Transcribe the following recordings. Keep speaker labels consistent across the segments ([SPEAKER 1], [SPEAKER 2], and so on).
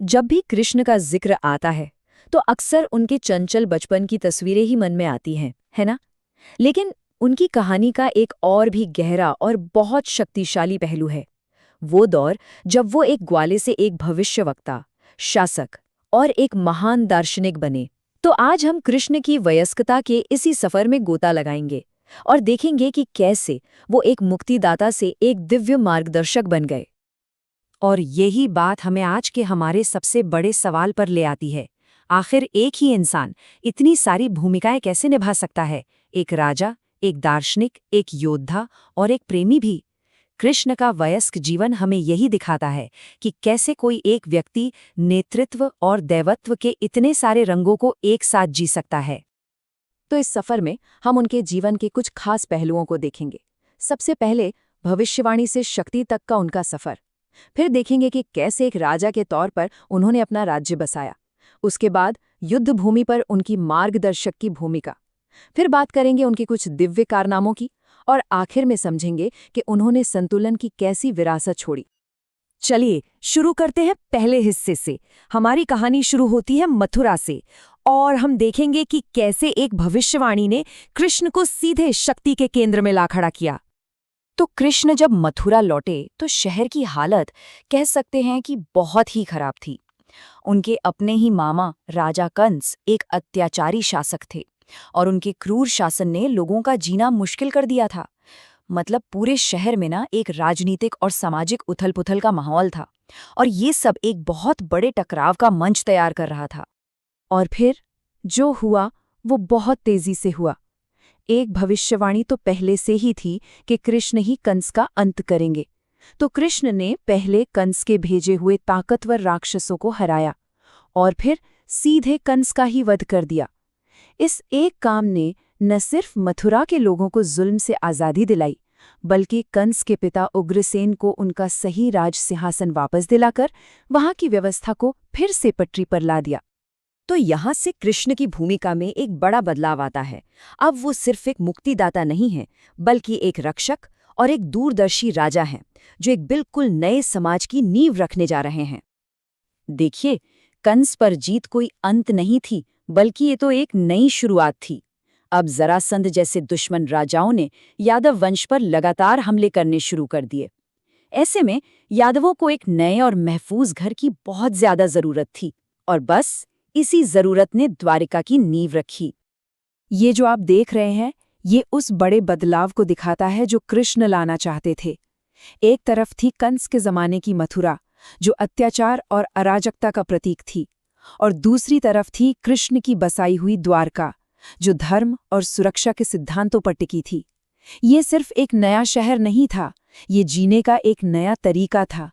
[SPEAKER 1] जब भी कृष्ण का जिक्र आता है तो अक्सर उनके चंचल बचपन की तस्वीरें ही मन में आती हैं, है ना? लेकिन उनकी कहानी का एक और भी गहरा और बहुत शक्तिशाली पहलू है। वो दौर जब वो एक ग्वाले से एक भविष्यवक्ता, शासक और एक महान दार्शनिक बने। तो आज हम कृष्ण की वयस्कता के इसी सफर में गोता लगाएंगे और देखेंगे कि कैसे वो एक मुक्तिदाता से एक दिव्य मार्गदर्शक बन गए।
[SPEAKER 2] और यही बात हमें आज के हमारे सबसे बड़े सवाल पर ले आती है। आखिर एक ही इंसान इतनी सारी भूमिकाएं कैसे निभा सकता है? एक राजा, एक दार्शनिक, एक योद्धा और एक प्रेमी भी। कृष्ण का वयस्क जीवन हमें यही दिखाता है कि कैसे कोई एक व्यक्ति नेतृत्व और दैवत्व के इतने सारे रंगों को एक साथ जी सकता है।
[SPEAKER 1] तो इस सफर में हम उनके जीवन के कुछ खास पहलुओं को देखेंगे। सबसे पहले भविष्यवाणी से शक्ति तक का उनका सफर। फिर देखेंगे कि कैसे एक राजा के तौर पर उन्होंने अपना राज्य बसाया। उसके बाद युद्ध भूमि पर उनकी मार्गदर्शक की भूमिका। फिर बात करेंगे उनके कुछ दिव्य कारनामों की और आखिर में समझेंगे कि उन्होंने संतुलन की कैसी विरासत छोड़ी।
[SPEAKER 2] चलिए शुरू करते हैं पहले हिस्से से। हमारी कहानी शुरू होती है मथुरा से और हम देखेंगे कि कैसे एक भविष्यवाणी ने कृष्ण को सीधे शक्ति के केंद्र में ला खड़ा किया। तो कृष्ण जब मथुरा लौटे तो शहर की हालत कह सकते हैं कि बहुत ही खराब थी। उनके अपने ही मामा राजा कंस एक अत्याचारी शासक थे और उनके क्रूर शासन ने लोगों का जीना मुश्किल कर दिया था। मतलब पूरे शहर में ना एक राजनीतिक और सामाजिक उथल-पुथल का माहौल था और ये सब एक बहुत बड़े टकराव का मंच तैयार कर रहा था।
[SPEAKER 1] और फिर जो हुआ वो बहुत तेजी से हुआ। एक भविष्यवाणी तो पहले से ही थी कि कृष्ण ही कंस का अंत करेंगे। तो कृष्ण ने पहले कंस के भेजे हुए ताकतवर राक्षसों को हराया और फिर सीधे कंस का ही वध कर दिया। इस एक काम ने न सिर्फ मथुरा के लोगों को जुल्म से आज़ादी दिलाई, बल्कि कंस के पिता उग्रसेन को उनका सही राज सिंहासन वापस दिलाकर वहां की व्यवस्था को फिर से पटरी पर ला दिया।
[SPEAKER 2] तो यहाँ से कृष्ण की भूमिका में एक बड़ा बदलाव आता है। अब वो सिर्फ एक मुक्तिदाता नहीं है, बल्कि एक रक्षक और एक दूरदर्शी राजा हैं, जो एक बिल्कुल नए समाज की नींव रखने जा रहे हैं। देखिए, कंस पर जीत कोई अंत नहीं थी, बल्कि ये तो एक नई शुरुआत थी। अब जरासंध जैसे दुश्मन राजाओं ने यादव वंश पर लगातार हमले करने शुरू कर दिए। ऐसे में यादवों को एक नए और महफूज घर की बहुत ज्यादा जरूरत थी और बस इसी जरूरत ने द्वारिका की नींव रखी।
[SPEAKER 1] ये जो आप देख रहे हैं, ये उस बड़े बदलाव को दिखाता है जो कृष्ण लाना चाहते थे। एक तरफ थी कंस के जमाने की मथुरा, जो अत्याचार और अराजकता का प्रतीक थी, और दूसरी तरफ थी कृष्ण की बसाई हुई द्वारका, जो धर्म और सुरक्षा के सिद्धांतों पर टिकी थी। ये सिर्फ एक नया शहर नहीं था, ये जीने का एक नया तरीका था।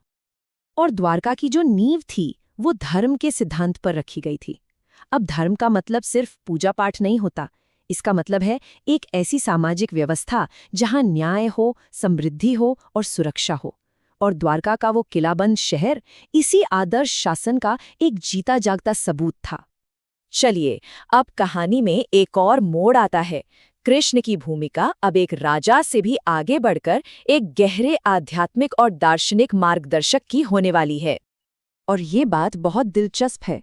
[SPEAKER 1] और द्वारका की जो नींव थी वो धर्म के सिद्धांत पर रखी गई थी। अब धर्म का मतलब सिर्फ पूजा पाठ नहीं होता, इसका मतलब है एक ऐसी सामाजिक व्यवस्था जहां न्याय हो, समृद्धि हो और सुरक्षा हो। और द्वारका का वो किलाबंद शहर इसी आदर्श शासन का एक जीता जागता सबूत था।
[SPEAKER 2] चलिए, अब कहानी में एक और मोड़ आता है। कृष्ण की भूमिका अब एक राजा से भी आगे बढ़कर एक गहरे आध्यात्मिक और दार्शनिक मार्गदर्शक की होने वाली है।
[SPEAKER 1] और ये बात बहुत दिलचस्प है।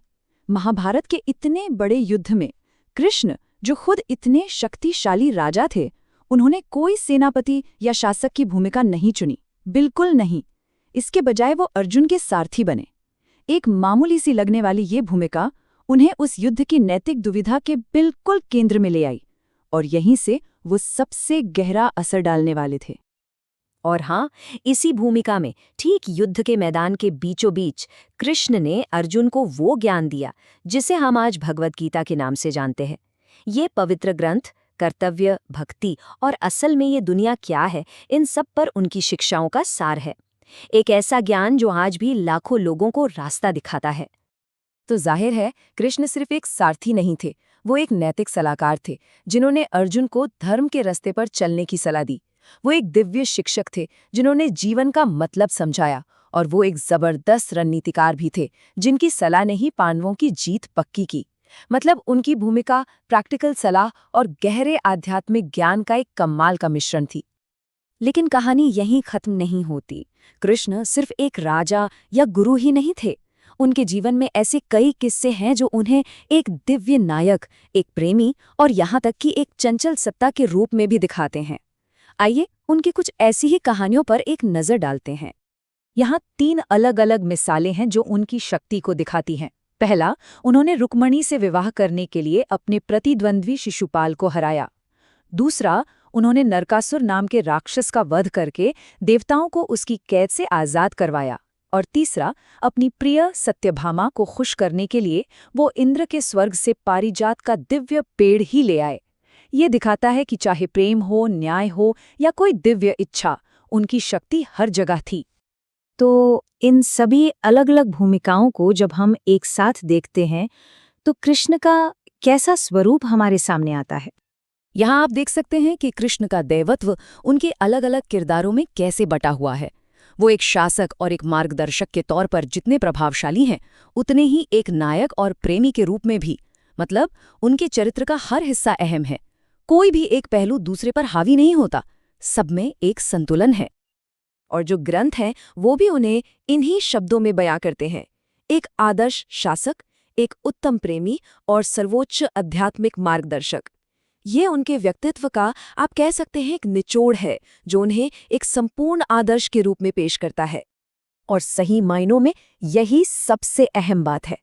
[SPEAKER 1] महाभारत के इतने बड़े युद्ध में कृष्ण, जो खुद इतने शक्तिशाली राजा थे, उन्होंने कोई सेनापति या शासक की भूमिका नहीं चुनी, बिल्कुल नहीं। इसके बजाय वो अर्जुन के सारथी बने। एक मामूली सी लगने वाली ये भूमिका उन्हें उस युद्ध की नैतिक दुविधा के बिल्कुल केंद्र में ले आई, और यहीं से वो सबसे गहरा असर डालने वाले थे।
[SPEAKER 2] और हाँ, इसी भूमिका में ठीक युद्ध के मैदान के बीचों बीच कृष्ण ने अर्जुन को वो ज्ञान दिया जिसे हम आज भगवद गीता के नाम से जानते हैं। ये पवित्र ग्रंथ कर्तव्य, भक्ति और असल में ये दुनिया क्या है, इन सब पर उनकी शिक्षाओं का सार है। एक ऐसा ज्ञान जो आज भी लाखों लोगों को रास्ता दिखाता है।
[SPEAKER 1] तो जाहिर है, कृष्ण सिर्फ एक सारथी नहीं थे, वो एक नैतिक सलाहकार थे, जिन्होंने अर्जुन को धर्म के रास्ते पर चलने की सलाह दी। वो एक दिव्य शिक्षक थे जिन्होंने जीवन का मतलब समझाया, और वो एक जबरदस्त रणनीतिकार भी थे जिनकी सलाह ने ही पांडवों की जीत पक्की की। मतलब उनकी भूमिका प्रैक्टिकल सलाह और गहरे आध्यात्मिक ज्ञान का एक कमाल का मिश्रण थी।
[SPEAKER 2] लेकिन कहानी यहीं खत्म नहीं होती। कृष्ण सिर्फ एक राजा या गुरु ही नहीं थे, उनके जीवन में ऐसे कई किस्से हैं जो उन्हें एक दिव्य नायक, एक प्रेमी और यहाँ तक कि एक चंचल सत्ता के रूप में भी दिखाते हैं। आइए उनकी कुछ ऐसी ही कहानियों पर एक नज़र डालते हैं। यहाँ 3 अलग-अलग मिसालें हैं जो उनकी शक्ति को दिखाती हैं। पहला, उन्होंने रुक्मणी से विवाह करने के लिए अपने प्रतिद्वंद्वी शिशुपाल को हराया। दूसरा, उन्होंने नरकासुर नाम के राक्षस का वध करके देवताओं को उसकी कैद से आज़ाद करवाया। और तीसरा, अपनी प्रिय सत्यभामा को खुश करने के लिए वो इंद्र के स्वर्ग से पारिजात का दिव्य पेड़ ही ले आए। ये दिखाता है कि चाहे प्रेम हो, न्याय हो या कोई दिव्य इच्छा, उनकी शक्ति हर जगह थी।
[SPEAKER 3] तो इन सभी अलग-अलग भूमिकाओं को जब हम एक साथ देखते हैं तो कृष्ण का कैसा स्वरूप हमारे सामने आता है?
[SPEAKER 2] यहाँ आप देख सकते हैं कि कृष्ण का दैवत्व उनके अलग-अलग किरदारों में कैसे बटा हुआ है। वो एक शासक और एक मार्गदर्शक के तौर पर जितने प्रभावशाली हैं, उतने ही एक नायक और प्रेमी के रूप में भी। मतलब उनके चरित्र का हर हिस्सा अहम है। कोई भी एक पहलू दूसरे पर हावी नहीं होता, सब में एक संतुलन है। और जो ग्रंथ हैं वो भी उन्हें इन्हीं शब्दों में बयां करते हैं। एक आदर्श शासक, एक उत्तम प्रेमी और सर्वोच्च आध्यात्मिक मार्गदर्शक। ये उनके व्यक्तित्व का आप कह सकते हैं एक निचोड़ है जो उन्हें एक संपूर्ण आदर्श के रूप में पेश करता है। और सही मायनों में यही सबसे अहम बात है।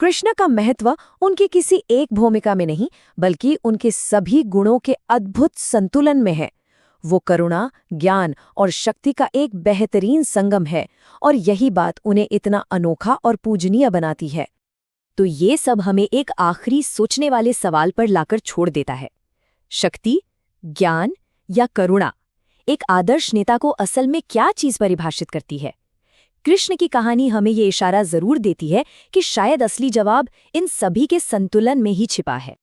[SPEAKER 2] कृष्ण का महत्व उनकी किसी एक भूमिका में नहीं, बल्कि उनके सभी गुणों के अद्भुत संतुलन में है। वो करुणा, ज्ञान और शक्ति का एक बेहतरीन संगम है, और यही बात उन्हें इतना अनोखा और पूजनीय बनाती है। तो ये सब हमें एक आखिरी सोचने वाले सवाल पर लाकर छोड़ देता है। शक्ति, ज्ञान या करुणा, एक आदर्श नेता को असल में क्या चीज परिभाषित करती है? कृष्ण की कहानी हमें ये इशारा जरूर देती है कि शायद असली जवाब इन सभी के संतुलन में ही छिपा है।